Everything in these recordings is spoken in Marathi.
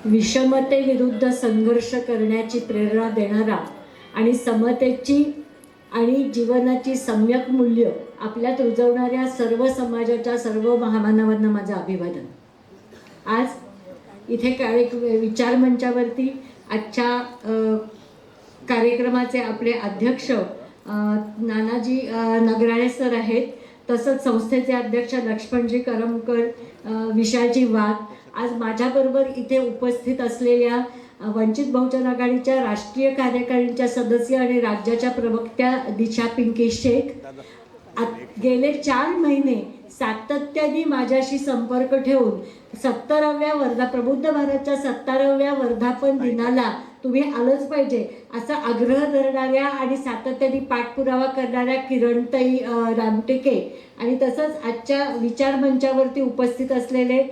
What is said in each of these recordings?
विषमतेविरुद्ध संघर्ष करण्याची प्रेरणा देणारा आणि समतेची आणि जीवनाची सम्यक मूल्य आपल्यात रुजवणाऱ्या सर्व समाजाच्या सर्व महामानवांना माझं अभिवादन. आज इथे विचार मंचावरती आजच्या कार्यक्रमाचे आपले अध्यक्ष नानाजी नगराळे सर आहेत, तसंच संस्थेचे अध्यक्ष लक्ष्मणजी करमकर, विशालजी वाघ, आज माझ्याबरोबर इथे उपस्थित असलेल्या वंचित बहुजन आघाडीच्या राष्ट्रीय कार्यकारिणीच्या सदस्य आणि राज्याच्या प्रवक्त्या दिशा पिंकी शेख, गेले 4 महिने सातत्याने माझ्याशी संपर्क ठेवून 70व्या प्रबुद्ध भारतच्या 70व्या वर्धापन दिनाला तुम्ही आलंच पाहिजे असा आग्रह धरणाऱ्या आणि सातत्याने पाठपुरावा करणाऱ्या किरणताई रामटेके आणि तसंच आजच्या विचार मंचावरती उपस्थित असलेले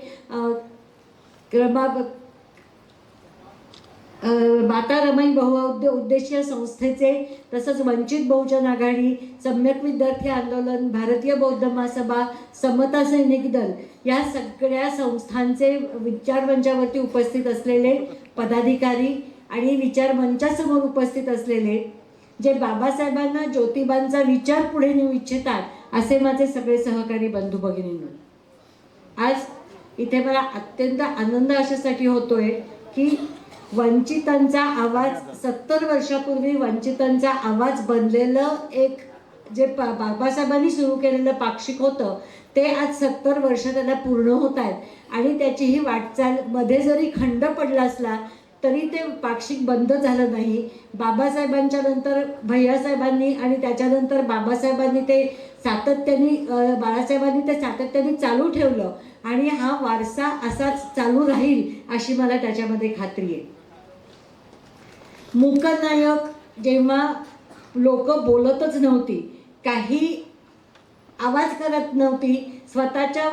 माता रमाई बहुउद्देशीय संस्थेचे, तसंच वंचित बहुजन आघाडी, सम्यक विद्यार्थी आंदोलन, भारतीय बौद्ध महासभा, समता सैनिक दल या सगळ्या संस्थांचे विचार मंचावरती उपस्थित असलेले पदाधिकारी आणि विचार मंचासमोर उपस्थित असलेले जे बाबासाहेबांना ज्योतिबांचा विचार पुढे नेऊ इच्छितात असे माझे सगळे सहकारी बंधू भगिनींनो, आज इथे मला अत्यंत आनंद अशासाठी होतोय की वंचितांचा आवाज 70 वर्षापूर्वी वंचितांचा आवाज बनलेलं एक जे बाबासाहेबांनी सुरू केलेलं पाक्षिक होतं ते आज 70 वर्ष त्याला पूर्ण होत आहेत आणि त्याची ही वाटचाल मध्ये जरी खंड पडला असला तरी ते पाक्षिक बंद झालं नाही. बाबासाहेबांच्या नंतर भैयासाहेबांनी आणि त्याच्यानंतर बाबासाहेबांनी ते सातत्याने बाळासाहेबांनी ते सातत्याने चालू ठेवलं आणि हा वारसा असाच चालू राहील अशी मला त्याच्यामध्ये खात्री आहे. मूकनायक जेव्हा लोक बोलतच नव्हती, काही आवाज करत नव्हती, स्वतःच्या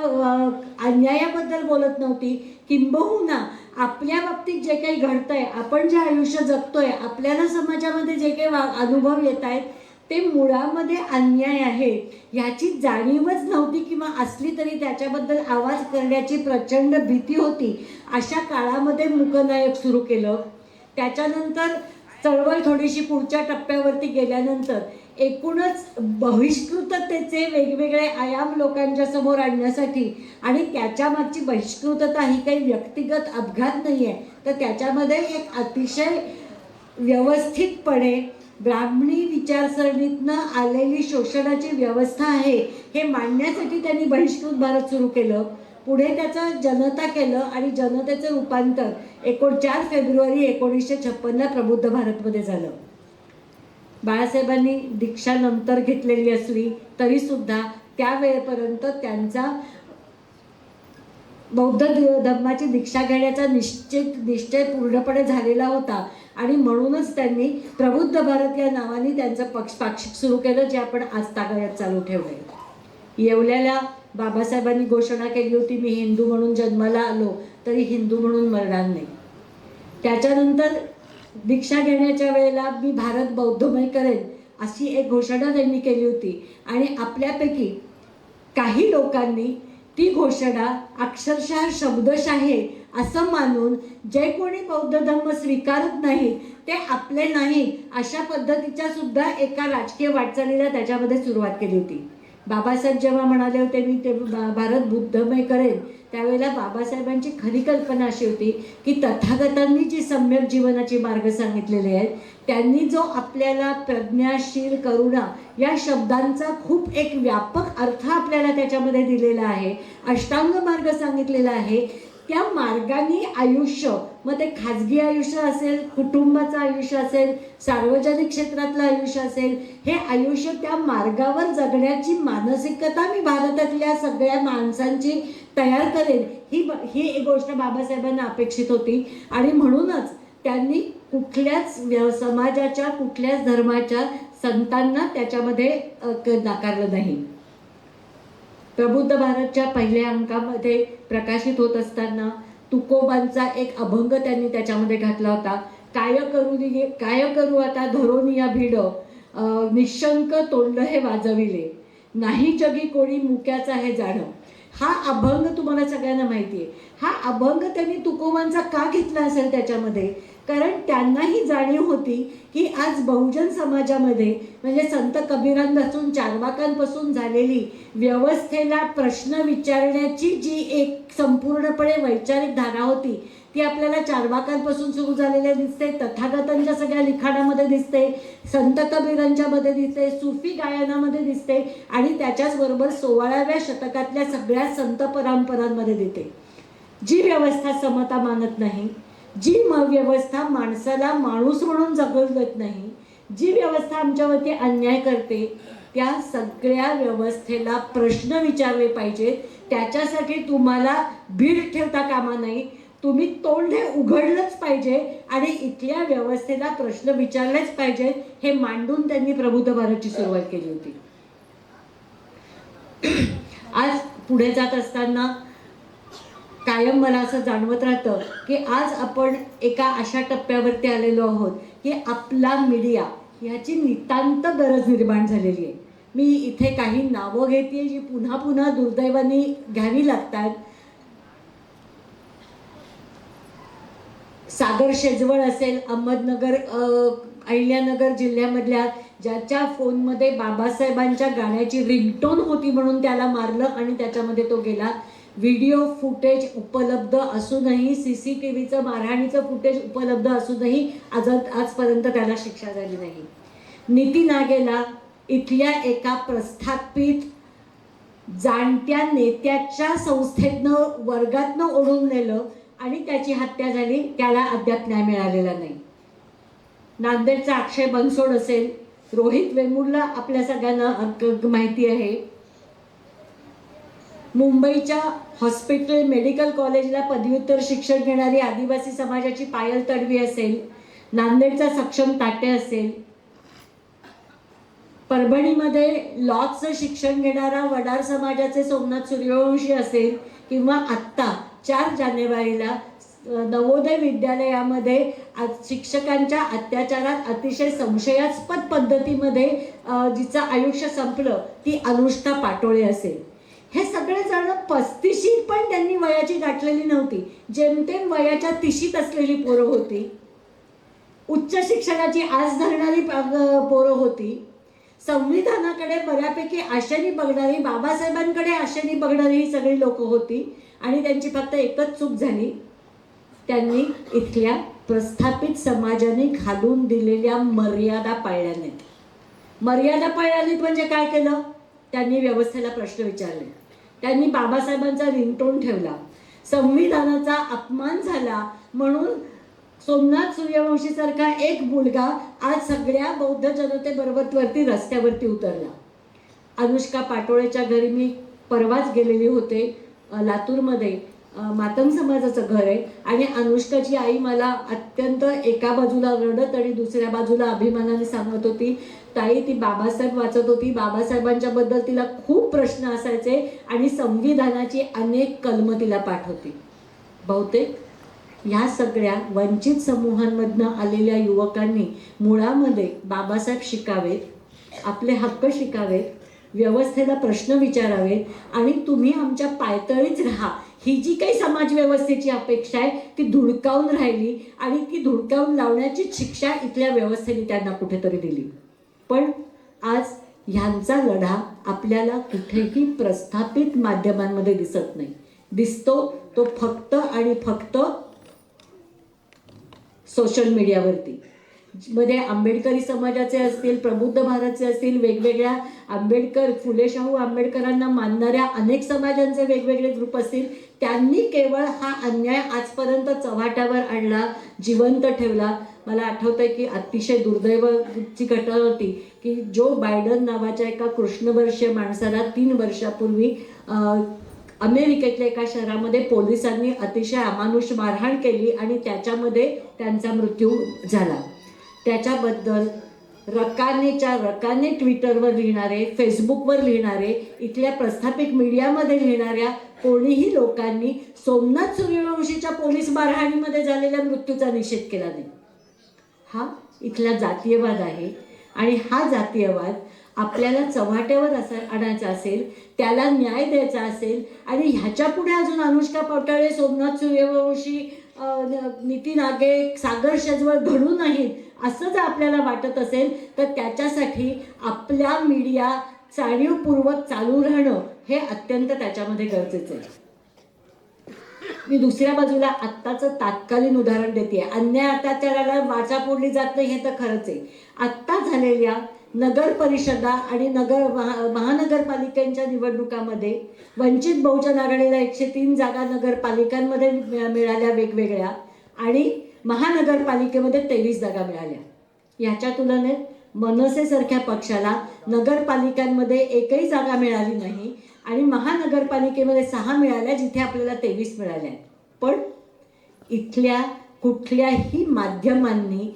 अन्यायाबद्दल बोलत नव्हती, किंबहुना आपल्या बाबतीत जे काही घडतंय, आपण जे आयुष्य जगतोय, आपल्याला समाजामध्ये जे काही अनुभव येत आहेत ते मुळामध्ये अन्याय आहे याची जाणीवच नव्हती किंवा असली तरी त्याच्याबद्दल आवाज करण्याची प्रचंड भीती होती. अशा काळामध्ये मूकनायक सुरू केलं. त्याच्यानंतर चळवळ थोडीशी पुढच्या टप्प्यावरती गेल्यानंतर एकूणच बहिष्कृततेचे वेगवेगळे आयाम लोकांच्या समोर आणण्यासाठी, आणि त्याच्या मागची बहिष्कृतता ही काही व्यक्तिगत अपघात नाही आहे, तर त्याच्यामध्ये एक अतिशय व्यवस्थितपणे ब्राह्मणी विचारसरणीतनं आलेली शोषणाची व्यवस्था आहे हे मांडण्यासाठी त्यांनी बहिष्कृत भारत सुरू केलं. पुढे त्याचं जनता केलं आणि जनतेचं रूपांतर 4 फेब्रुवारी 1956 प्रबुद्ध भारतमध्ये झालं. बाळासाहेबांनी दीक्षा नंतर घेतलेली असली तरी सुद्धा त्यावेळेपर्यंत त्यांचा बौद्ध धर्माची दीक्षा घेण्याचा निश्चय पूर्णपणे झालेला होता आणि म्हणूनच त्यांनी प्रबुद्ध भारत या नावाने त्यांचं पाक्षिक सुरू केलं, जे आपण आजतागायत चालू ठेवलंय. येवल्याला बाबासाहेबांनी घोषणा केली होती, मी हिंदू म्हणून जन्माला आलो तरी हिंदू म्हणून मरणार नाही. त्याच्यानंतर दीक्षा घेण्याच्या वेळेला मी भारत बौद्धमय करेन अशी एक घोषणा त्यांनी केली होती आणि आपल्यापैकी काही लोकांनी ती घोषणा अक्षरशः शब्दशाही असं मानून जे कोणी बौद्ध धर्म स्वीकारत नाही ते आपले नाही अशा पद्धतीच्या सुद्धा एका राजकीय वाटचालीला त्याच्यामध्ये सुरुवात केली होती. बाबासाहेब जेव्हा म्हणाले होते मी ते भारत बुद्धमय करेन, त्यावेळेला बाबासाहेबांची खरी कल्पना अशी होती की तथागतांनी जी सम्यक जीवनाचे मार्ग सांगितलेले आहेत, त्यांनी जो आपल्याला प्रज्ञाशील करुणा या शब्दांचा खूप एक व्यापक अर्थ आपल्याला त्याच्यामध्ये दिलेला आहे, अष्टांग मार्ग सांगितलेला आहे, त्या मार्गाने आयुष्य, मग ते खाजगी आयुष्य असेल, कुटुंबाचं आयुष्य असेल, सार्वजनिक क्षेत्रातलं आयुष्य असेल, हे आयुष्य त्या मार्गावर जगण्याची मानसिकता मी भारतातल्या सगळ्या माणसांची तयार करेन ही एक गोष्ट बाबासाहेबांना अपेक्षित होती आणि म्हणूनच त्यांनी कुठल्याच समाजाच्या कुठल्याच धर्माच्या संतांना त्याच्यामध्ये नाकारलं नाही. प्रबुद्ध भारतच्या पहिल्या अंकामध्ये प्रकाशित होत असताना तुकोबांचा एक अभंग त्यांनी त्याच्यामध्ये घातला होता. काय करू आता धरोनिया भिड, निशंक तोंड हे वाजविले, नाही जगी कोणी मुक्याचा हे जाणं, हा अभंग तुम्हाला सगळ्यांना माहिती आहे. हा अभंग त्यांनी तुकोबांचा का घेतला असेल त्याच्यामध्ये, कारण त्यांनाही जाणीव होती की आज बहुजन समाजामध्ये म्हणजे संत कबीरांपासून चार्वाकांपासून झालेली व्यवस्थेला प्रश्न विचारण्याची जी एक संपूर्णपणे वैचारिक धारा होती ती आपल्याला चार्वाकांपासून सुरू झालेल्या दिसते, तथागतांच्या सगळ्या लिखाणामध्ये दिसते, संत कबीरांच्या मध्ये दिसते, सुफी गायनामध्ये दिसते आणि त्याच्याचबरोबर 16व्या शतकातल्या सगळ्या संत परंपरांमध्ये दिसते. जी व्यवस्था समता मानत नाही, जी व्यवस्था माणसाला माणूस म्हणून जगत देत नाही, जी व्यवस्था आमच्यावरती अन्याय करते, त्या सगळ्या व्यवस्थेला प्रश्न विचारले पाहिजेत. त्याच्यासाठी तुम्हाला भीड ठेवता कामा नाही, तुम्ही तोंड हे उघडलंच पाहिजे आणि इथल्या व्यवस्थेला प्रश्न विचारलेच पाहिजेत, हे मांडून त्यांनी प्रबुद्ध भारतची सुरुवात केली होती. आज पुढे जात असताना कायम मला असं जाणवत राहतं की आज आपण एका अशा टप्प्यावरती आलेलो आहोत की आपला मीडिया ह्याची नितांत गरज निर्माण झालेली आहे. मी इथे काही नावं घेते जी पुन्हा पुन्हा दुर्दैवाने घ्यावी लागतात. सागर शेजवळ असेल, अहमदनगर अहिल्यानगर जिल्ह्यामधल्या, ज्याच्या फोनमध्ये बाबासाहेबांच्या गाण्याची रिंगटोन होती म्हणून त्याला मारलं आणि त्याच्यामध्ये तो गेला. व्हिडिओ फुटेज उपलब्ध असूनही, CCTVचं मारहाणीचं फुटेज उपलब्ध असूनही आजपर्यंत त्याला शिक्षा झाली नाही. नीती नागेला इथल्या एका प्रस्थापित जाणत्या नेत्याच्या संस्थेतनं वर्गातनं ओढून नेलं आणि त्याची हत्या झाली, त्याला अद्याप न्याय मिळालेला नाही. नांदेडचा अक्षय बनसोड असेल, रोहित वेमुरला आपल्या सगळ्यांना माहिती आहे. मुंबईच्या हॉस्पिटल मेडिकल कॉलेजला पदव्युत्तर शिक्षण घेणारी आदिवासी समाजाची पायल तडवी असेल, नांदेडचा सक्षम ताटे असेल, परभणीमध्ये लॉचं शिक्षण घेणारा वडार समाजाचे सोमनाथ सूर्यवंशी असेल, किंवा आत्ता 4 जानेवारीला नवोदय विद्यालयामध्ये शिक्षकांच्या अत्याचारात अतिशय संशयास्पद पद्धतीमध्ये जिचं आयुष्य संपलं ती अनुष्का पाटोळे असेल. हे सगळे जण 35 पण त्यांनी वयाची गाठलेली नव्हती, जेमतेम वयाच्या 30शीत असलेली पोरं होती. उच्च शिक्षणाची आस धरणारी पोरं होती. संविधानाकडे बऱ्यापैकी आशेने बघणारी, बाबासाहेबांकडे आशेने बघणारी ही सगळी लोक होती. आणि त्यांची फक्त एकच चूक झाली, त्यांनी इथल्या प्रस्थापित समाजाने घालून दिलेल्या मर्यादा पाळल्या नाहीत. मर्यादा पाळल्या नाहीत म्हणजे काय केलं? त्यांनी व्यवस्थेला प्रश्न विचारले, त्यांनी बाबासाहेबांचा रिंगटोन ठेवला, संविधानाचा अपमान झाला म्हणून सोमनाथ सूर्यवंशी सारखा एक मुलगा आज सगळ्या बौद्ध जनतेबरोबरती रस्त्यावरती उतरला. अनुष्का पाटोळेच्या घरी मी परवाच गेलेले होते. लातूरमध्ये मातंग समाजाचं घर आहे आणि अनुष्काची आई मला अत्यंत एका बाजूला रडत आणि दुसऱ्या बाजूला अभिमानाने सांगत होती, ताई ती बाबासाहेब वाचत होती, बाबासाहेबांच्या बद्दल तिला खूप प्रश्न असायचे आणि संविधानाची अनेक कलमं तिला पाठ होती. बहुतेक ह्या सगळ्या वंचित समूहांमधनं आलेल्या युवकांनी मुळामध्ये बाबासाहेब शिकावेत, आपले हक्क शिकावेत, व्यवस्थेला प्रश्न विचारावेत आणि तुम्ही आमच्या पायतळीच राहा ही जी काही समाज व्यवस्थेची अपेक्षा आहे ती धुडकावून राहिली आणि ती धुडकावून लावण्याची शिक्षा इथल्या व्यवस्थेने त्यांना कुठेतरी दिली. पण आज ह्यांचा लढा आपल्याला कुठेही प्रस्थापित माध्यमांमध्ये दिसत नाही. दिसतो तो फक्त आणि फक्त सोशल मीडियावरती, मध्ये आंबेडकरी समाजाचे असतील, प्रबुद्ध भारतचे असतील, वेगवेगळ्या आंबेडकर, फुले शाहू आंबेडकरांना मानणाऱ्या अनेक समाजांचे वेगवेगळे ग्रुप असतील, त्यांनी केवळ हा अन्याय आजपर्यंत चव्हाट्यावर आणला, जिवंत ठेवला. मला आठवतंय की अतिशय दुर्दैवाची घटना होती की जो बायडन नावाच्या एका कृष्णवर्षीय माणसाला 3 वर्षापूर्वी अमेरिकेतल्या एका शहरामध्ये पोलिसांनी अतिशय अमानुष मारहाण केली आणि त्याच्यामध्ये त्यांचा मृत्यू झाला. त्याच्याबद्दल रकानेच्या रकाने ट्विटरवर लिहिणारे, फेसबुकवर लिहिणारे, इथल्या प्रस्थापित मीडियामध्ये लिहिणाऱ्या कोणीही लोकांनी सोमनाथ सूर्यवंशीच्या पोलीस मारहाणीमध्ये झालेल्या मृत्यूचा निषेध केला नाही. हा इथला जातीयवाद आहे आणि हा जातीयवाद आपल्याला चव्हाट्यावर आणायचं असेल, त्याला न्याय द्यायचा असेल आणि ह्याच्या पुढे अजून अनुष्का पावटाळे, सोमनाथ सूर्यवंशी, नितीन आगे, सागर शेजवळ घडू नाहीत असं जर आपल्याला वाटत असेल तर त्याच्यासाठी आपल्या मीडिया जाणीवपूर्वक चालू राहणं हे अत्यंत त्याच्यामध्ये गरजेचं आहे. मी दुसऱ्या बाजूला आत्ताचं तात्कालीन उदाहरण देते. अन्याय अत्याचाराला वाचा फोडली जात नाही हे तर खरंच आहे. आत्ता झालेल्या नगर परिषदा आणि महानगरपालिकांच्या निवडणुकामध्ये वंचित बहुजन आघाडीला 103 जागा नगरपालिकांमध्ये मिळाल्या वेगवेगळ्या आणि महानगरपालिकेमध्ये 23 जागा मिळाल्या. याच्या तुलनेत मनसेसारख्या पक्षाला नगरपालिकांमध्ये एकही जागा मिळाली नाही आणि महानगरपालिकेमध्ये 6 मिळाल्या, जिथे आपल्याला 23 मिळाल्या. पण इथल्या कुठल्याही माध्यमांनी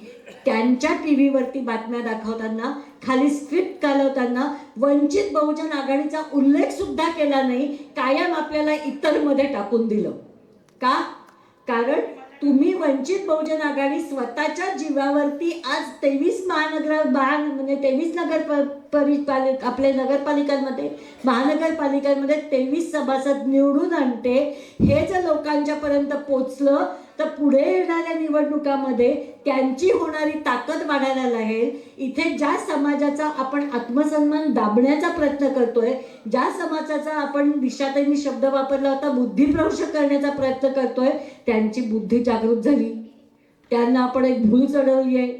त्यांच्या टी व्हीवरती बातम्या दाखवताना, खाली स्क्रिप्ट चालवताना वंचित बहुजन आघाडीचा उल्लेख सुद्धा केला नाही. कायम आपल्याला इतरमध्ये टाकून दिलं. का? कारण तुम्ही वंचित बहुजन आघाडी स्वतःच्या जीवावरती आज 23 म्हणजे 23 आपल्या नगरपालिकांमध्ये, महानगरपालिकांमध्ये 23 सभासद निवडून आणते. हे जर लोकांच्यापर्यंत पोचलं तर पुढे येणाऱ्या निवडणुकामध्ये त्यांची होणारी ताकद वाढायला लागेल. इथे ज्या समाजाचा आपण आत्मसन्मान दाबण्याचा प्रयत्न करतोय, ज्या समाजाचा आपण दिशाताईंनी शब्द वापरला होता बुद्धिभ्रंश करण्याचा प्रयत्न करतोय, त्यांची बुद्धी जागृत झाली. त्यांना आपण एक भूल चढवली आहे,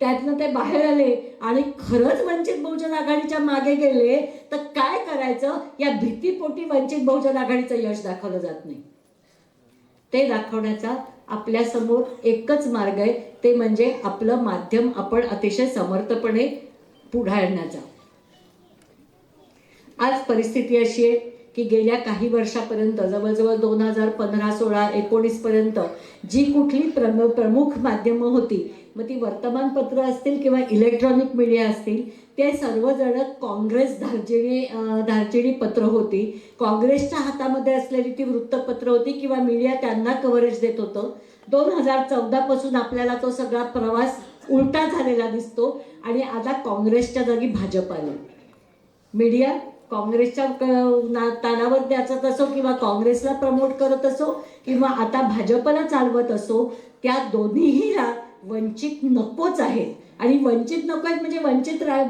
त्यातनं ते बाहेर आले आणि खरंच वंचित बहुजन आघाडीच्या मागे गेले तर काय करायचं या भीतीपोटी वंचित बहुजन आघाडीचं यश दाखवलं जात नाही. ते दाखवण्याचा आपल्यासमोर एकच मार्ग आहे, ते म्हणजे आपलं माध्यम आपण अतिशय समर्थपणे पुढे आणण्याचा. आज परिस्थिती अशी आहे की गेल्या काही वर्षापर्यंत जवळजवळ 2015, 16, 19 पर्यंत जी कुठली प्रमुख माध्यमं होती, मग ती वर्तमानपत्र असतील किंवा इलेक्ट्रॉनिक मीडिया असतील, ते सर्वजण काँग्रेस धार्जिणी पत्र होती. काँग्रेसच्या हातामध्ये असलेली ती वृत्तपत्र होती किंवा मीडिया त्यांना कव्हरेज देत होतं. 2014 पासून आपल्याला तो सगळा प्रवास उलटा झालेला दिसतो आणि आता काँग्रेसच्या जागी भाजप आलं. मीडिया काँग्रेसच्या तानावर द्यायचं असो किंवा काँग्रेसला प्रमोट करत असो किंवा आता भाजपला चालवत असो, त्या दोन्हीला वंचित नकोच आहे. आणि वंचित नको आहेत म्हणजे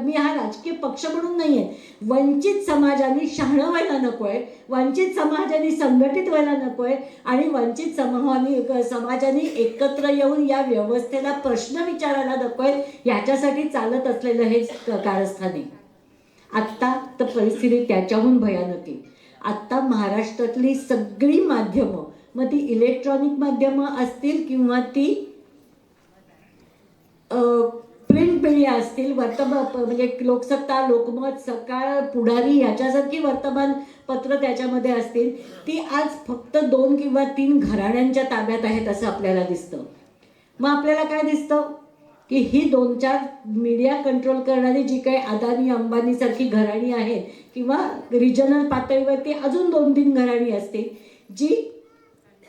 मी हा राजकीय पक्ष म्हणून नाही आहे. वंचित समाजाने शहाणं व्हायला नको आहे, वंचित समाजाने संघटित व्हायला नको आहे आणि वंचित समाजाने एकत्र येऊन या व्यवस्थेला प्रश्न विचारायला नको आहे. याच्यासाठी चालत असलेलं हे कारस्थान आहे. आत्ता तर परिस्थिती त्याच्याहून भयानक आहे. आत्ता महाराष्ट्रातली सगळी माध्यमं, मग ती इलेक्ट्रॉनिक माध्यमं असतील किंवा ती प्रिंट मीडिया असतील, म्हणजे लोकसत्ता, लोकमत, सकाळ, पुढारी याच्यासारखी वर्तमानपत्र त्याच्यामध्ये असतील, ती आज फक्त 2 किंवा 3 घराण्यांच्या ताब्यात आहेत असं आपल्याला दिसतं. मग आपल्याला काय दिसतं की ही 2-4 मीडिया कंट्रोल करणारी जी काही अदानी अंबानी सारखी घराणी आहेत किंवा रिजनल पातळीवरती अजून 2-3 घराणी असतील, जी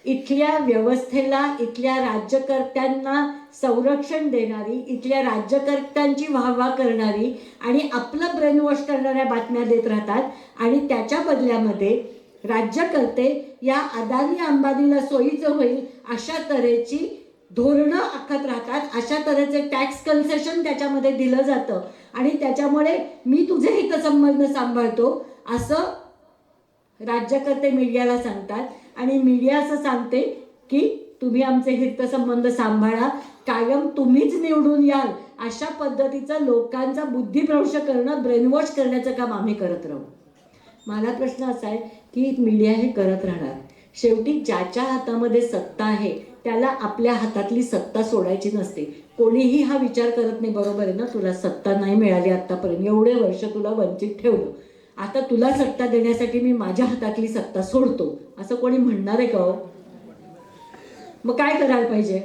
इथल्या व्यवस्थेला, इथल्या राज्यकर्त्यांना संरक्षण देणारी, इथल्या राज्यकर्त्यांची वाहवा करणारी आणि आपलं ब्रेन वॉश करणाऱ्या बातम्या देत राहतात आणि त्याच्या बदल्यामध्ये राज्यकर्ते या अदानी अंबानीला सोयीचं होईल अशा तऱ्हेची धोरणं आखत राहतात. अशा तऱ्हेचे टॅक्स कन्सेशन त्याच्यामध्ये दिलं जातं आणि त्याच्यामुळे मी तुझे हितसंबंध सांभाळतो असं राज्यकर्ते मीडियाला सांगतात आणि मीडिया असं सांगते की तुम्ही आमचे हितसंबंध सांभाळा, कायम तुम्हीच निवडून याल, अशा पद्धतीचं लोकांचा बुद्धिभ्रंश करणं, ब्रेनवॉश करण्याचं काम आम्ही करत राहू. मला प्रश्न असा आहे की मीडिया हे करत राहणार. शेवटी ज्याच्या हातामध्ये सत्ता आहे त्याला आपल्या हातातली सत्ता सोडायची नसते. कोणीही हा विचार करत नाही, बरोबर आहे ना, तुला सत्ता नाही मिळाली आत्तापर्यंत, एवढे वर्ष तुला वंचित ठेवलं, आता तुला सत्ता देण्यासाठी मी माझ्या हातातली सत्ता सोडतो, असं कोणी म्हणणार आहे का हो? मग काय करायला पाहिजे?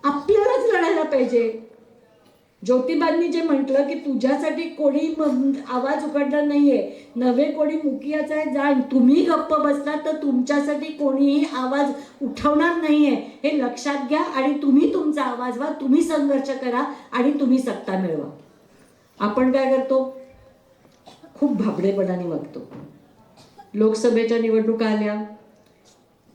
आपल्यालाच लढायला पाहिजे. ज्योतिबांनी जे म्हटलं की तुझ्यासाठी कोणी आवाज उघडणार नाहीये, नवे कोणी मुकियाचा आहे जाण, तुम्ही गप्प बसला तर तुमच्यासाठी कोणीही आवाज उठवणार नाहीये हे लक्षात घ्या आणि तुम्ही तुमचा आवाज व्हा, तुम्ही संघर्ष करा आणि तुम्ही सत्ता मिळवा. आपण काय करतो? खूप भाबडेपणाने वागतो. लोकसभेच्या निवडणुका आल्या,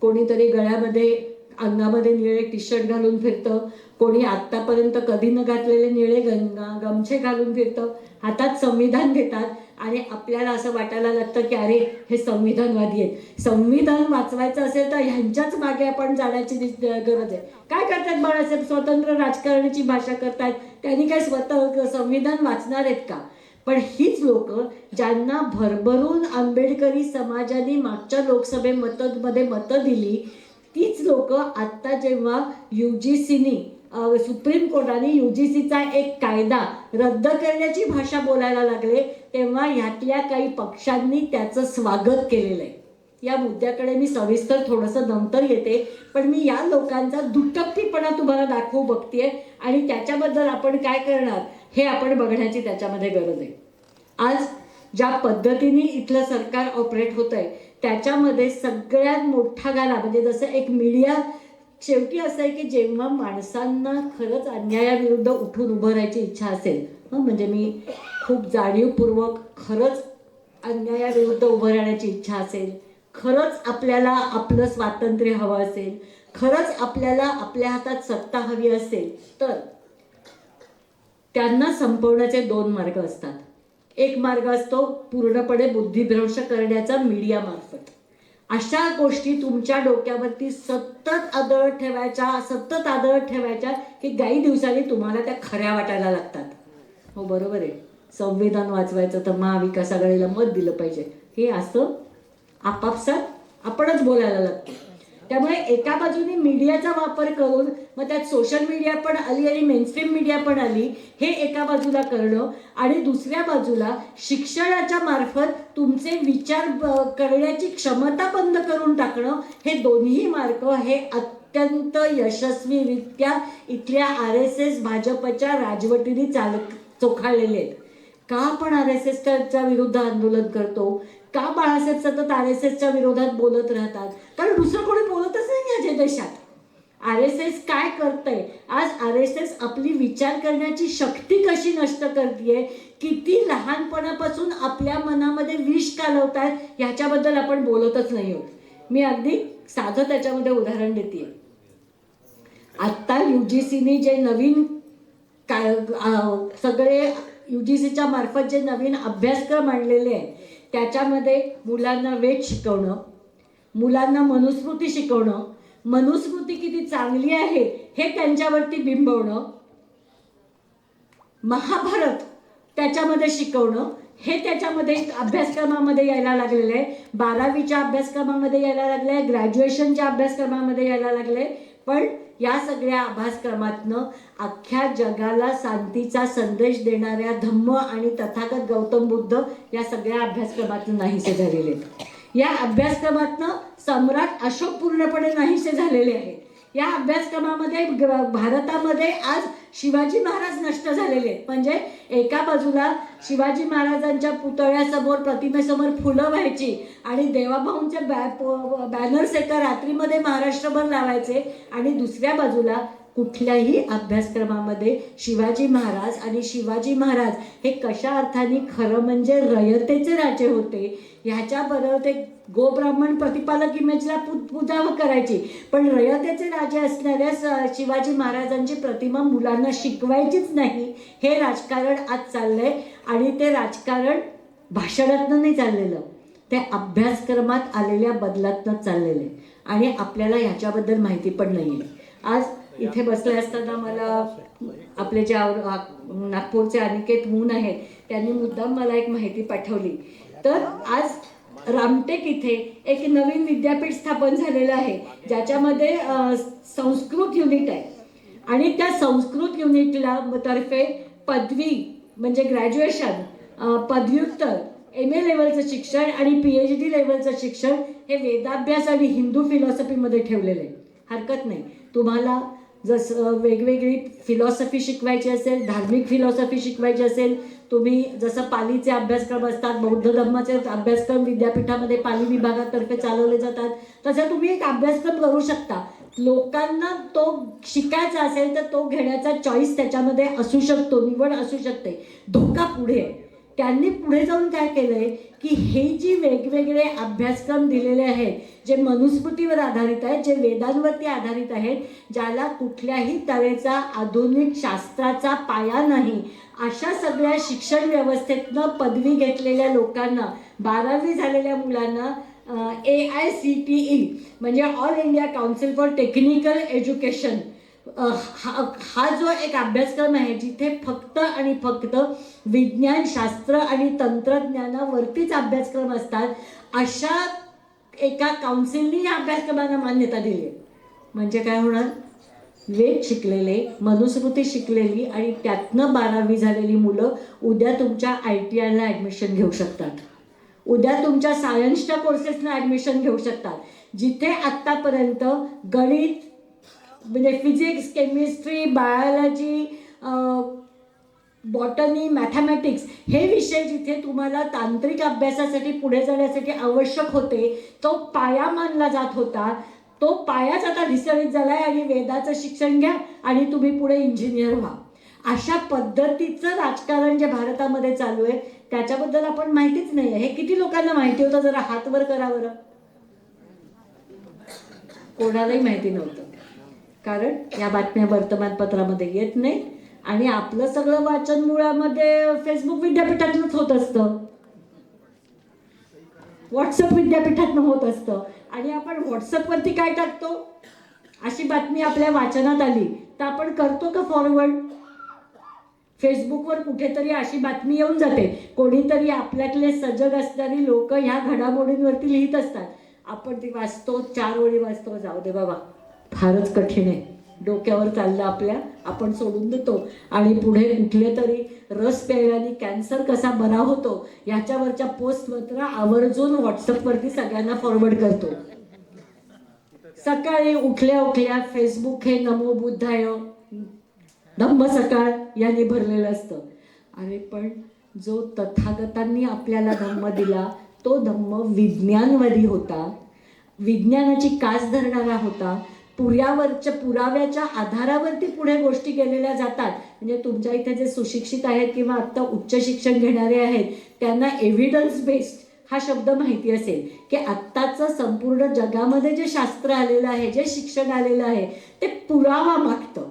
कोणीतरी गळ्यामध्ये अंगामध्ये निळे टी शर्ट घालून फिरतं, कोणी आत्तापर्यंत कधी न घातलेले निळे गमछे घालून फिरतं, हातात संविधान घेतात आणि आपल्याला असं वाटायला लागतं की अरे हे संविधानवादी आहेत. संविधान वाचवायचं असेल तर ह्यांच्याच मागे आपण जाण्याची गरज आहे. काय करतात बाळासाहेब? स्वतंत्र राजकारणाची भाषा करतायत. त्यांनी काय स्वतः संविधान वाचणार आहेत का? पण हीच लोक ज्यांना भरभरून आंबेडकरी समाजाने मागच्या लोकसभेमध्ये मतं दिली, तीच लोक आत्ता जेव्हा UGCनी सुप्रीम कोर्टाने UGCचा एक कायदा रद्द करण्याची भाषा बोलायला लागले, तेव्हा ह्यातल्या काही पक्षांनी त्याचं स्वागत केलेलं आहे. या मुद्द्याकडे मी सविस्तर थोडंसं नंतर येते, पण मी या लोकांचा दुटप्पीपणा तुम्हाला दाखवू बघतेय आणि त्याच्याबद्दल आपण काय करणार हे आपण बघण्याची त्याच्यामध्ये गरज आहे. आज ज्या पद्धतीने इथलं सरकार ऑपरेट होत आहे त्याच्यामध्ये सगळ्यात मोठा गाला म्हणजे जसं एक मीडिया शेवटी असं आहे की जेव्हा माणसांना खरंच अन्यायाविरुद्ध उठून उभं राहायची इच्छा असेल, म्हणजे मी खूप जाणीवपूर्वक खरंच अन्यायाविरुद्ध उभं राहण्याची इच्छा असेल, खरंच आपल्याला आपलं स्वातंत्र्य हवं असेल, खरंच आपल्याला आपल्या हातात सत्ता हवी असेल, तर त्यांना संपवण्याचे 2 मार्ग असतात. एक मार्ग असतो पूर्णपणे बुद्धिभ्रंश करण्याचा मीडिया मार्फत. अशा गोष्टी तुमच्या डोक्यावरती सतत आदळत ठेवायच्या की काही दिवसांनी तुम्हाला त्या खऱ्या वाटायला लागतात. हो बरोबर आहे, संविधान वाचवायचं तर महाविकास आघाडीला मत दिलं पाहिजे, हे असं आपापसात आपणच बोलायला लागतो. त्यामुळे एका बाजूने मीडियाचा वापर करून मग त्यात सोशल मीडिया पण आली आणि मेनस्ट्रीम मीडिया पण आली, हे एका बाजूला करणं आणि दुसऱ्या बाजूला शिक्षणाच्या मार्फत तुमचे विचार करण्याची क्षमता बंद करून टाकणं, हे दोन्ही मार्ग हे अत्यंत यशस्वीरित्या इथल्या RSS भाजपच्या राजवटीने चोखाळलेले आहेत. का आपण RSSच्या विरुद्ध आंदोलन करतो? का बाळासाहेब सतत RSSच्या विरोधात बोलत राहतात? कारण दुसरं कोणी बोलतच नाही याच्या देशात. RSS काय करतंय? आज RSS आपली विचार करण्याची शक्ती कशी नष्ट करतेय, किती लहानपणापासून आपल्या मनामध्ये विष कालवतायत, ह्याच्याबद्दल आपण बोलतच नाही आहोत. मी अगदी साधं त्याच्यामध्ये उदाहरण देते. आत्ता UGCने जे नवीन सगळे UGCच्या मार्फत जे नवीन अभ्यासक्रम आणलेले आहेत त्याच्यामध्ये मुलांना वेद शिकवणं, मुलांना मनुस्मृती शिकवणं, मनुस्मृती किती चांगली आहे हे त्यांच्यावरती बिंबवणं, महाभारत त्याच्यामध्ये शिकवणं, हे त्याच्यामध्ये अभ्यासक्रमामध्ये यायला लागलेलं आहे. 12वीच्या अभ्यासक्रमामध्ये यायला लागलं आहे, ग्रॅज्युएशनच्या अभ्यासक्रमामध्ये यायला लागले. पण या सगळ्या अभ्यासक्रमातनं अख्ख्या जगाला शांतीचा संदेश देणाऱ्या धम्म आणि तथागत गौतम बुद्ध या सगळ्या अभ्यासक्रमातून नाहीसे झालेले आहेत. या अभ्यासक्रमातनं सम्राट अशोक पूर्णपणे नाहीसे झालेले आहेत. या अभ्यासक्रमामध्ये भारतामध्ये आज शिवाजी महाराज नष्ट झालेले आहेत. म्हणजे एका बाजूला शिवाजी महाराजांच्या पुतळ्यासमोर प्रतिमेसमोर फुलं व्हायची आणि देवाभाऊंचे बॅनर्स एका रात्रीमध्ये महाराष्ट्रभर लावायचे आणि दुसऱ्या बाजूला कुठल्याही अभ्यासक्रमामध्ये शिवाजी महाराज आणि शिवाजी महाराज हे कशा अर्थाने खरं म्हणजे रयतेचे राजे होते ह्याच्याबरोबर ते गोब्राह्मण प्रतिपालक इमेजला पूजा करायची, पण रयतेचे राजे असणाऱ्या शिवाजी महाराजांची प्रतिमा मुलांना शिकवायचीच नाही. हे राजकारण आज चाललंय आणि ते राजकारण भाषणातनं नाही चाललेलं, ते अभ्यासक्रमात आलेल्या बदलातनं चाललेलं आहे आणि आपल्याला ह्याच्याबद्दल माहिती पण नाही आहे. आज इथे बसले असताना मला आपले जे नागपूरचे अनिकेत मून आहेत त्यांनी मुद्दाम मला एक माहिती पाठवली. तर आज रामटेक इथे एक नवीन विद्यापीठ स्थापन झालेलं आहे ज्याच्यामध्ये संस्कृत युनिट आहे आणि त्या संस्कृत युनिटला तर्फे पदवी म्हणजे ग्रॅज्युएशन, पदव्युत्तर, MA लेवलचं शिक्षण आणि PhD लेवलचं शिक्षण हे वेदाभ्यास आणि हिंदू फिलॉसॉफीमध्ये ठेवलेलं आहे. हरकत नाही, तुम्हाला जसं वेगवेगळी फिलॉसॉफी शिकवायची असेल, धार्मिक फिलॉसॉफी शिकवायची असेल, तुम्ही जसं पालीचे अभ्यासक्रम असतात, बौद्ध धर्माचे अभ्यासक्रम विद्यापीठामध्ये पाली विभागातर्फे चालवले जातात, तसं तुम्ही एक अभ्यासक्रम करू शकता. लोकांना तो शिकायचा असेल तर तो घेण्याचा चॉईस त्याच्यामध्ये असू शकतो, निवड असू शकते. धोका पुढे आहे. त्यांनी पुढे जाऊन काय केलंय की हे जी वेगवेगळे अभ्यासक्रम दिलेले आहेत, जे मनुस्मृतीवर आधारित आहेत, जे वेदांवरती आधारित आहेत, ज्याला कुठल्याही तऱ्हेचा आधुनिक शास्त्राचा पाया नाही, अशा सगळ्या शिक्षण व्यवस्थेतनं पदवी घेतलेल्या लोकांना, 12वी झालेल्या मुलांना AICTE म्हणजे all India council for technical education हा जो एक अभ्यासक्रम आहे, जिथे फक्त आणि फक्त विज्ञान, शास्त्र आणि तंत्रज्ञानावरतीच अभ्यासक्रम असतात, अशा एका काउन्सिलनी या अभ्यासक्रमांना मान्यता दिली. म्हणजे काय होणार? वेद शिकलेले, मनुस्मृती शिकलेली आणि त्यातनं 12वी झालेली मुलं उद्या तुमच्या ITIला ॲडमिशन घेऊ शकतात, उद्या तुमच्या सायन्सच्या कोर्सेसना ॲडमिशन घेऊ शकतात. जिथे आत्तापर्यंत गणित म्हणजे physics, chemistry, biology, botany, mathematics हे विषय जिथे तुम्हाला तांत्रिक अभ्यासासाठी पुढे जाण्यासाठी आवश्यक होते, तो पाया मानला जात होता, तो पायाच आता ढिसळीत झाला आहे. आणि वेदाचं शिक्षण घ्या आणि तुम्ही पुढे इंजिनियर व्हा, अशा पद्धतीचं राजकारण जे भारतामध्ये चालू आहे त्याच्याबद्दल आपण माहितीच नाही आहे. हे किती लोकांना माहिती होतं? जरा हात वर करा बरं. कोणालाही माहिती नव्हतं, कारण या बातम्या वर्तमानपत्रामध्ये येत नाही आणि आपलं सगळं वाचन मुळामध्ये फेसबुक विद्यापीठातूनच होत असतं, व्हॉट्सअप विद्यापीठातून होत असतं. आणि आपण व्हॉट्सअपवरती काय टाकतो? अशी बातमी आपल्या वाचनात आली तर आपण करतो का फॉरवर्ड? फेसबुकवर कुठेतरी अशी बातमी येऊन जाते, कोणीतरी आपल्यातले सजग असणारी लोक ह्या घडामोडींवरती लिहित असतात, आपण ती वाचतो, 4 ओळी वाचतो, जाऊ दे बाबा, फारच कठीण आहे, डोक्यावर चाललं आपल्या, आपण सोडून देतो. आणि पुढे कुठले तरी रस प्यायल्याने कॅन्सर कसा बरा होतो याच्यावरच्या पोस्ट मात्र आवर्जून व्हॉट्सअपवरती सगळ्यांना फॉरवर्ड करतो. सकाळी उठल्या उठल्या फेसबुक हे नमो बुद्धाय, धम्म सकाळ याने भरलेलं असतं. अरे पण जो तथागतांनी आपल्याला धम्म दिला तो धम्म विज्ञानवादी होता, विज्ञानाची कास धरणारा होता, पुराव्याच्या आधारावरती पुढे गोष्टी केलेल्या जातात. म्हणजे तुमच्या इथे जे सुशिक्षित आहेत किंवा आत्ता उच्च शिक्षण घेणारे आहेत त्यांना एव्हिडन्स बेस्ड हा शब्द माहिती असेल की आत्ताचं संपूर्ण जगामध्ये जे शास्त्र आलेलं आहे, जे शिक्षण आलेलं आहे ते पुरावा मागतं.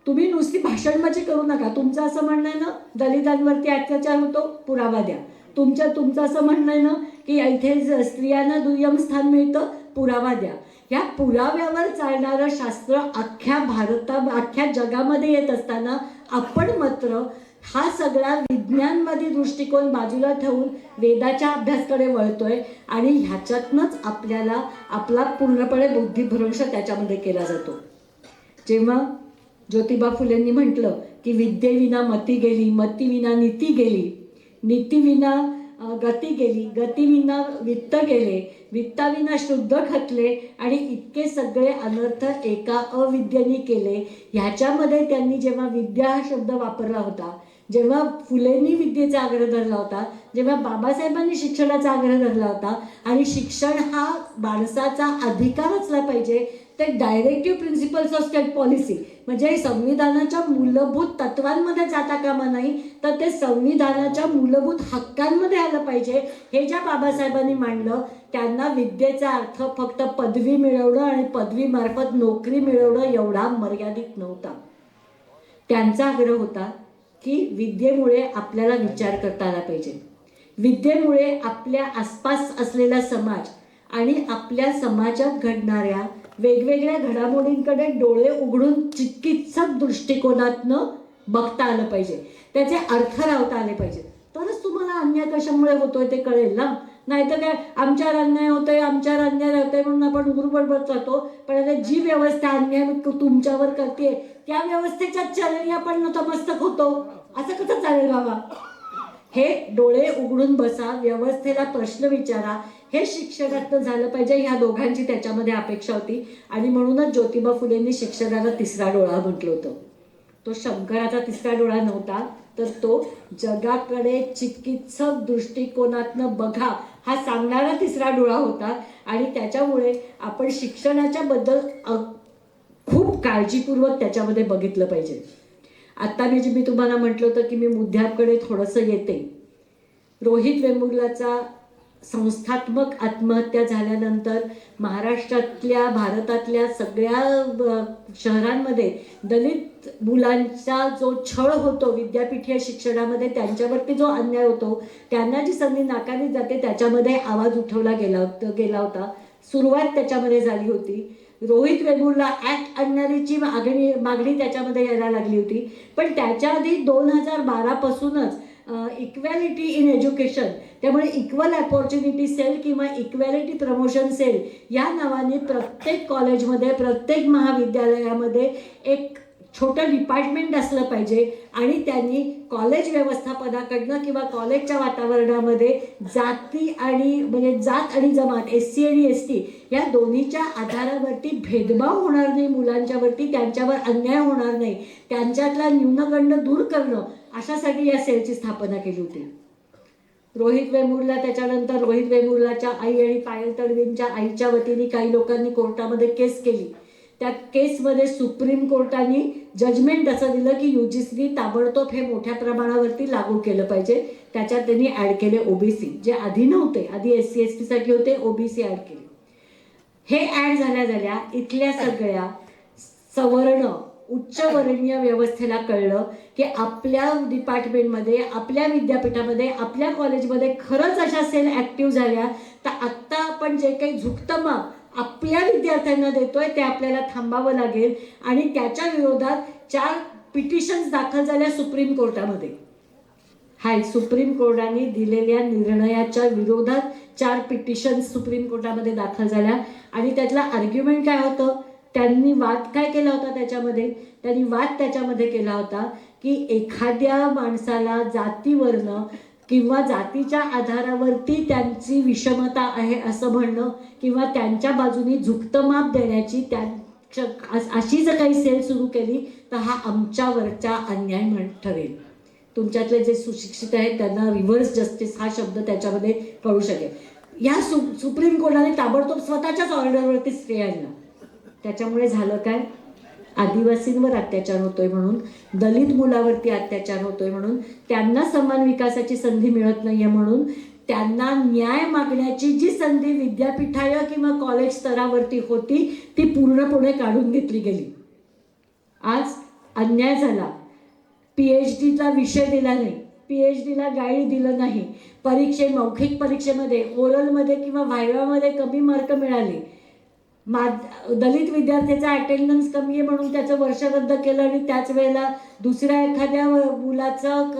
तुम्ही नुसती भाषणबाजी करू नका. तुमचं असं म्हणणं आहे ना दलितांवरती अत्याचार होतो, पुरावा द्या. तुमचं असं म्हणणं आहे ना की इथे स्त्रियांना दुय्यम स्थान मिळतं, पुरावा द्या. या पुराव्यावर चालणारं शास्त्र अख्ख्या जगामध्ये येत असताना आपण मात्र हा सगळा विज्ञानवादी दृष्टिकोन बाजूला ठेवून वेदाच्या अभ्यासाकडे वळतोय आणि ह्याच्यातनंच आपल्याला आपला पूर्णपणे बुद्धिभ्रंश त्याच्यामध्ये केला जातो. जेव्हा ज्योतिबा फुलेंनी म्हटलं की विद्येविना मती गेली, मतीविना नीती गेली, नीतीविना गती गेली, गतीविना वित्त गेले, वित्ताविना शुद्ध खतले आणि इतके सगळे अनर्थ एका अविद्येने केले. ह्याच्यामध्ये त्यांनी जेव्हा विद्या हा शब्द वापरला होता, जेव्हा फुलेंनी विद्येचा आग्रह धरला होता, जेव्हा बाबासाहेबांनी शिक्षणाचा आग्रह धरला होता आणि शिक्षण हा माणसाचा अधिकार असला पाहिजे, ते directive principles of state policy म्हणजे संविधानाच्या मूलभूत तत्वांमध्ये जाता कामा नाही तर ते संविधानाच्या मूलभूत हक्कांमध्ये आलं पाहिजे. हे ज्या बाबासाहेबांनी मांडलं त्यांना विद्येचा अर्थ फक्त पदवी मिळवणं आणि पदवीमार्फत नोकरी मिळवणं एवढा मर्यादित नव्हता. त्यांचा आग्रह होता की विद्येमुळे आपल्याला विचार करता आला पाहिजे, विद्येमुळे आपल्या आसपास असलेला समाज आणि आपल्या समाजात घडणाऱ्या वेगवेगळ्या घडामोडींकडे डोळे उघडून चिकित्सक दृष्टिकोनातनं बघता आलं पाहिजे, त्याचे अर्थ लावता आले पाहिजे. तरच तुम्हाला अन्याय कशामुळे होतोय ते कळेल ना. नाहीतर काय आमच्यावर अन्याय होतोय म्हणून आपण उघडबडबड करतो, पण आता जी व्यवस्था अन्याय तुमच्यावर करते त्या व्यवस्थेच्या चरणी आपण नतमस्तक होतो. असं कसं चालेल बाबा? हे डोळे उघडून बसा, व्यवस्थेला प्रश्न विचारा. हे शिक्षणातनं झालं पाहिजे, ह्या दोघांची त्याच्यामध्ये अपेक्षा होती. आणि म्हणूनच ज्योतिबा फुलेंनी शिक्षणाला तिसरा डोळा म्हटलं होतं. तो शंकराचा तिसरा डोळा नव्हता, तर तो जगाकडे चिकित्सक दृष्टिकोनातनं बघा हा सांगणारा तिसरा डोळा होता. आणि त्याच्यामुळे आपण शिक्षणाच्या बद्दल खूप काळजीपूर्वक त्याच्यामध्ये बघितलं पाहिजे. आत्ता मी तुम्हाला म्हटलं होतं की मी मुद्द्याकडे थोडंसं येते. रोहित वेमुलाचा संस्थात्मक आत्महत्या झाल्यानंतर महाराष्ट्रातल्या, भारतातल्या सगळ्या शहरांमध्ये दलित मुलांचा जो छळ होतो विद्यापीठीय शिक्षणामध्ये, त्यांच्यावरती जो अन्याय होतो, त्यांना जी संधी नाकारली जाते, त्याच्यामध्ये आवाज उठवला गेला होता. सुरुवात त्याच्यामध्ये झाली होती. रोहित वेमुलला ॲक्ट आणण्याची मागणी त्याच्यामध्ये यायला लागली होती. पण त्याच्या आधी 2012 पासूनच इक्वॅलिटी इन एज्युकेशन, त्यामुळे इक्वल अपॉर्च्युनिटी सेल किंवा इक्वॅलिटी प्रमोशन सेल या नावाने प्रत्येक कॉलेजमध्ये, प्रत्येक महाविद्यालयामध्ये एक छोटं डिपार्टमेंट असलं पाहिजे. आणि त्यांनी कॉलेज व्यवस्थापनाकडनं किंवा कॉलेजच्या वातावरणामध्ये जाती आणि म्हणजे जात आणि जमात, SC आणि ST या दोन्हीच्या आधारावरती भेदभाव होणार नाही मुलांच्यावरती, त्यांच्यावर अन्याय होणार नाही, त्यांच्यातला न्यूनगंड दूर करणं, अशासाठी या सेलची स्थापना केली होती. रोहित वेमुलला त्याच्यानंतर रोहित वेमुलाच्या आई आणि पायल तडवींच्या आईच्या वतीने काही लोकांनी कोर्टामध्ये केस केली. त्या केसमध्ये सुप्रीम कोर्टाने जजमेंट असं दिलं की UGCने ताबडतोब हे मोठ्या प्रमाणावरती लागू केलं पाहिजे. त्याच्यात त्यांनी ॲड केले OBC, जे आधी नव्हते, आधी SC ST साठी होते, OBC ॲड केले. हे ॲड झाल्या इथल्या सगळ्या सवर्ण उच्चवर्णीय व्यवस्थेला कळलं की आपल्या डिपार्टमेंटमध्ये, आपल्या विद्यापीठामध्ये, आपल्या कॉलेजमध्ये खरंच अशा सेल ॲक्टिव्ह झाल्या, तर आत्ता आपण जे काही झुकतं माप आपल्या विद्यार्थ्यांना देतोय ते आपल्याला थांबावं लागेल. आणि त्याच्या विरोधात 4 पिटिशन्स दाखल झाल्या सुप्रीम कोर्टामध्ये. सुप्रीम कोर्टाने दिलेल्या निर्णयाच्या विरोधात 4 पिटिशन्स सुप्रीम कोर्टामध्ये दाखल झाल्या. आणि त्यातला आर्ग्युमेंट काय होतं, त्यांनी वाद काय केला होता त्यांनी वाद त्याच्यामध्ये केला होता की एखाद्या माणसाला जातीवरनं किंवा जातीच्या आधारावरती त्यांची विषमता आहे असं म्हणणं किंवा त्यांच्या बाजूनी झुकतं माप देण्याची अशी जर काही सेल सुरू केली तर हा आमच्यावरचा अन्याय ठरेल. तुमच्यातले जे सुशिक्षित आहेत त्यांना रिव्हर्स जस्टिस हा शब्द त्याच्यामध्ये कळू शकेल. या सुप्रीम कोर्टाने ताबडतोब स्वतःच्याच ऑर्डरवरती स्टे आणला. त्याच्यामुळे झालं काय, आदिवासींवर अत्याचार होतोय म्हणून, दलित मुलावरती अत्याचार होतोय म्हणून, त्यांना समान विकासाची संधी मिळत नाहीये म्हणून, त्यांना न्याय मागण्याची जी संधी विद्यापीठाय किंवा कॉलेज स्तरावरती होती ती पूर्णपणे काढून घेतली गेली. आज अन्याय झाला. PhDला विषय दिला नाही, PhDला गाईड दिलं नाही, मौखिक परीक्षेमध्ये, ओरलमध्ये किंवा व्हायवामध्ये कमी मार्क मिळाले, दलित विद्यार्थ्याचा अटेंडन्स कमी आहे म्हणून त्याचं वर्ष रद्द केलं आणि त्याच वेळेला दुसऱ्या एखाद्या मुलाचं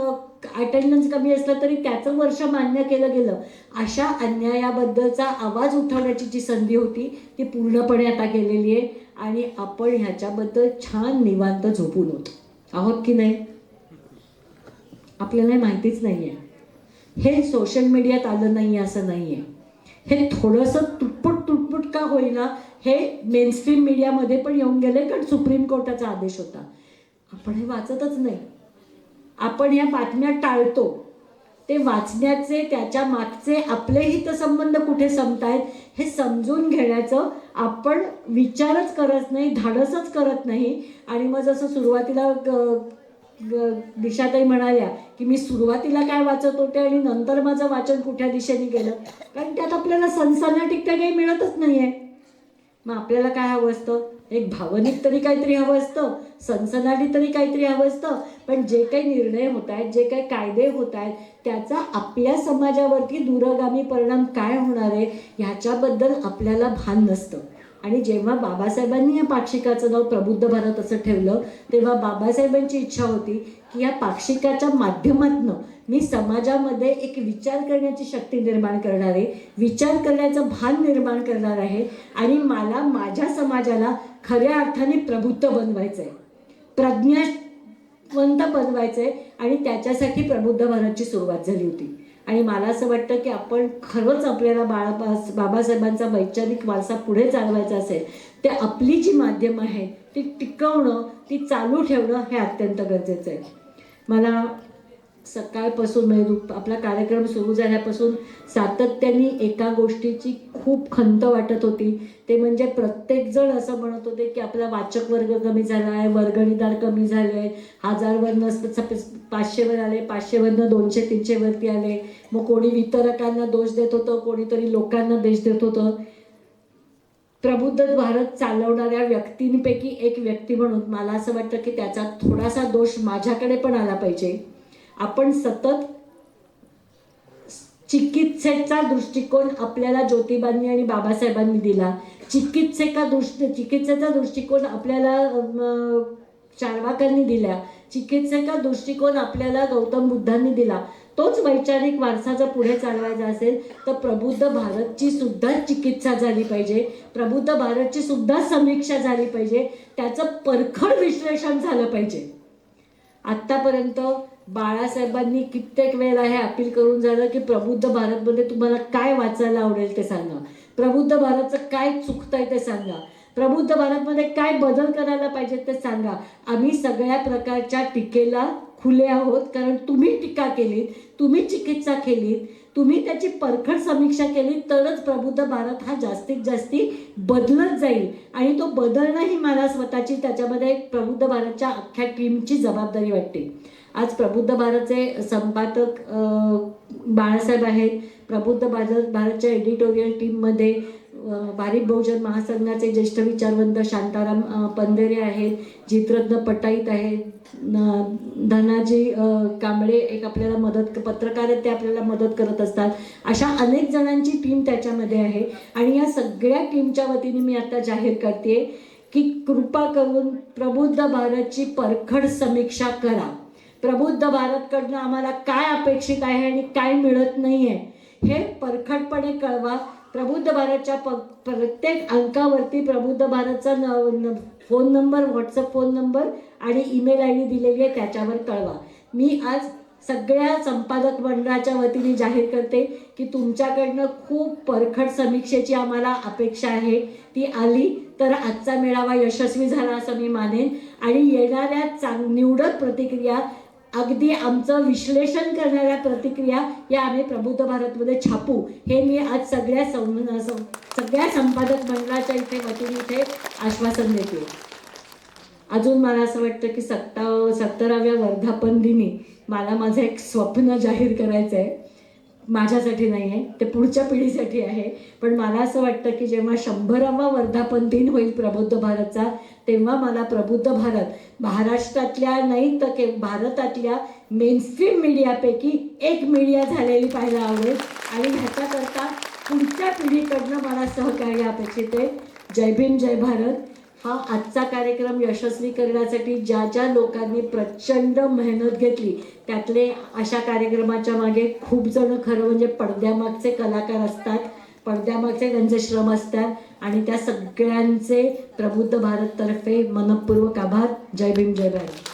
अटेंडन्स कमी असलं तरी त्याचं वर्ष मान्य केलं गेलं. अशा अन्यायाबद्दलचा आवाज उठवण्याची जी संधी होती ती पूर्णपणे आता गेलेली आहे. आणि आपण ह्याच्याबद्दल छान निवांत झोपून आहोत की नाही आपल्याला माहितीच नाही आहे. हे सोशल मीडियात आलं नाही असं नाही आहे. हे थोडंसं तुटपुट का होईना हे मेनस्ट्रीम मीडियामध्ये पण येऊन गेले, कारण सुप्रीम कोर्टाचा आदेश होता. आपण हे वाचतच नाही. आपण या बातम्या टाळतो. ते वाचण्याचे, त्याच्या मागचे आपले हितसंबंध कुठे संपतायत हे समजून घेण्याचं आपण विचारच करत नाही, धाडसच करत नाही. आणि मग जसं सुरुवातीला दिशाताई म्हणाल्या की मी सुरुवातीला काय वाचत होते आणि नंतर माझं वाचन कुठल्या दिशेने गेलं, कारण त्यात आपल्याला सनसनाटिकता काही मिळतच नाहीये. मग आपल्याला काय हवं असतं, एक भावनिक तरी काहीतरी हवं असतं, सनसनाटी तरी काहीतरी हवं असतं. पण जे काही निर्णय होत आहेत, जे काही कायदे होत आहेत, त्याचा आपल्या समाजावरती दूरगामी परिणाम काय होणार आहे ह्याच्याबद्दल आपल्याला भान नसतं. आणि जेव्हा बाबासाहेबांनी या पाक्षिकाचं नाव प्रबुद्ध भारत असं ठेवलं तेव्हा बाबासाहेबांची इच्छा होती की या पाक्षिकाच्या माध्यमातून मी समाजामध्ये एक विचार करण्याची शक्ती निर्माण करणार आहे, विचार करण्याचं भान निर्माण करणार आहे. आणि मला माझ्या समाजाला खऱ्या अर्थाने प्रबुद्ध बनवायचं आहे, प्रज्ञावंत बनवायचं आहे. आणि त्याच्यासाठी प्रबुद्ध भारतची सुरुवात झाली होती. आणि मला असं वाटतं की आपण खरंच आपल्याला बाबासाहेबांचा वैचारिक वारसा पुढे चालवायचा असेल ते आपली जी माध्यमं आहेत ती टिकवणं, ती चालू ठेवणं हे अत्यंत गरजेचं आहे. मला सकाळपासून म्हणजे आपला कार्यक्रम सुरू झाल्यापासून सातत्याने एका गोष्टीची खूप खंत वाटत होती. ते म्हणजे प्रत्येकजण असं म्हणत होते की आपला वाचक वर्ग कमी झाला आहे, वर्गणीदार कमी झाले आहे, 1000वरनं 500वर आले, 500वरनं 200-300 वरती आले. मग कोणी वितरकांना दोष देत होतं, कोणीतरी लोकांना दोष देत होतं. प्रबुद्ध भारत चालवणाऱ्या व्यक्तींपैकी एक व्यक्ती म्हणून मला असं वाटतं की त्याचा थोडासा दोष माझ्याकडे पण आला पाहिजे. आपण सतत चिकित्सेचा दृष्टिकोन आपल्याला ज्योतिबांनी आणि बाबासाहेबांनी दिला, चिकित्सेचा दृष्टिकोन आपल्याला चार्वाकांनी दिला, चिकित्सेचा दृष्टिकोन आपल्याला गौतम बुद्धांनी दिला. तोच वैचारिक वारसा जर पुढे चालवायचा असेल तर प्रबुद्ध भारतची सुद्धा चिकित्सा झाली पाहिजे, प्रबुद्ध भारतची सुद्धा समीक्षा झाली पाहिजे, त्याचं परखड विश्लेषण झालं पाहिजे. आत्तापर्यंत बाळासाहेबांनी कित्येक वेळेला हे अपील करून झालं की प्रबुद्ध भारतमध्ये तुम्हाला काय वाचायला आवडेल ते सांगा, प्रबुद्ध भारतचं काय चुकतंय ते सांगा, प्रबुद्ध भारतमध्ये काय बदल करायला पाहिजे ते सांगा. आम्ही सगळ्या प्रकारच्या टीकेला खुले आहोत, कारण तुम्ही टीका केलीत, तुम्ही चिकित्सा केलीत, तुम्ही त्याची परखड समीक्षा केली तरच प्रबुद्ध भारत हा जास्तीत जास्ती बदलत जाईल. आणि तो बदलणं ही मला स्वतःची त्याच्यामध्ये प्रबुद्ध भारतच्या अख्ख्या टीमची जबाबदारी वाटते. आज प्रबुद्ध भारतचे संपादक बाळासाहेब आहेत, प्रबुद्ध भारतच्या एडिटोरियल टीममध्ये भारिप बहुजन महासंघाचे ज्येष्ठ विचारवंत शांताराम पंधेरे आहेत, जितरत्न पटाईत आहेत, धनाजी कांबळे एक आपल्याला पत्रकार आहेत, ते आपल्याला मदत करत असतात. अशा अनेक जणांची टीम त्याच्यामध्ये आहे. आणि या सगळ्या टीमच्या वतीने मी आता जाहीर करते की कृपा करून प्रबुद्ध भारतची परखड समीक्षा करा. प्रबुद्ध भारतकडनं आम्हाला काय अपेक्षित आहे आणि काय मिळत नाही आहे हे परखडपणे कळवा. प्रबुद्ध भारतच्या प्रत्येक अंकावरती प्रबुद्ध भारतचा phone number, WhatsApp phone number आणि ईमेल ID दिलेली आहे, त्याच्यावर कळवा. मी आज सगळ्या संपादक मंडळाच्या वतीने जाहीर करते की तुमच्याकडनं खूप परखड समीक्षेची आम्हाला अपेक्षा आहे. ती आली तर आजचा मेळावा यशस्वी झाला असं मी मानेन. आणि येणाऱ्या निवडक प्रतिक्रिया, अगदी आमचं विश्लेषण करणाऱ्या प्रतिक्रिया या आम्ही प्रबुद्ध भारतमध्ये छापू, हे मी आज सगळ्या संपादक मंडळाच्या वतीने इथे आश्वासन देते. अजून मला असं वाटतं की 70व्या वर्धापन दिनी मला माझं एक स्वप्न जाहीर करायचं आहे. माझ्यासाठी नाही आहे, ते पुढच्या पिढीसाठी आहे. पण मला असं वाटतं की जेव्हा 100वा वर्धापन दिन होईल प्रबुद्ध भारतचा, तेव्हा मला प्रबुद्ध भारत महाराष्ट्रातल्या नाही तर भारतातल्या मेनस्ट्रीम मीडियापैकी एक मीडिया झालेली पाहायला आवडेल. आणि ह्याच्याकरता पुढच्या पिढीकडनं मला सहकार्य अपेक्षित आहे. जय भीम, जय भारत. हा आजचा कार्यक्रम यशस्वी करण्यासाठी ज्या ज्या लोकांनी प्रचंड मेहनत घेतली, त्यातले अशा कार्यक्रमाच्या मागे खूप जण खरं म्हणजे पडद्यामागचे कलाकार असतात, पडद्यामागचे त्यांचे श्रम असतात. आणि त्या सगळ्यांचे प्रबुद्ध भारततर्फे मनपूर्वक आभार. जय भीम, जय भारत.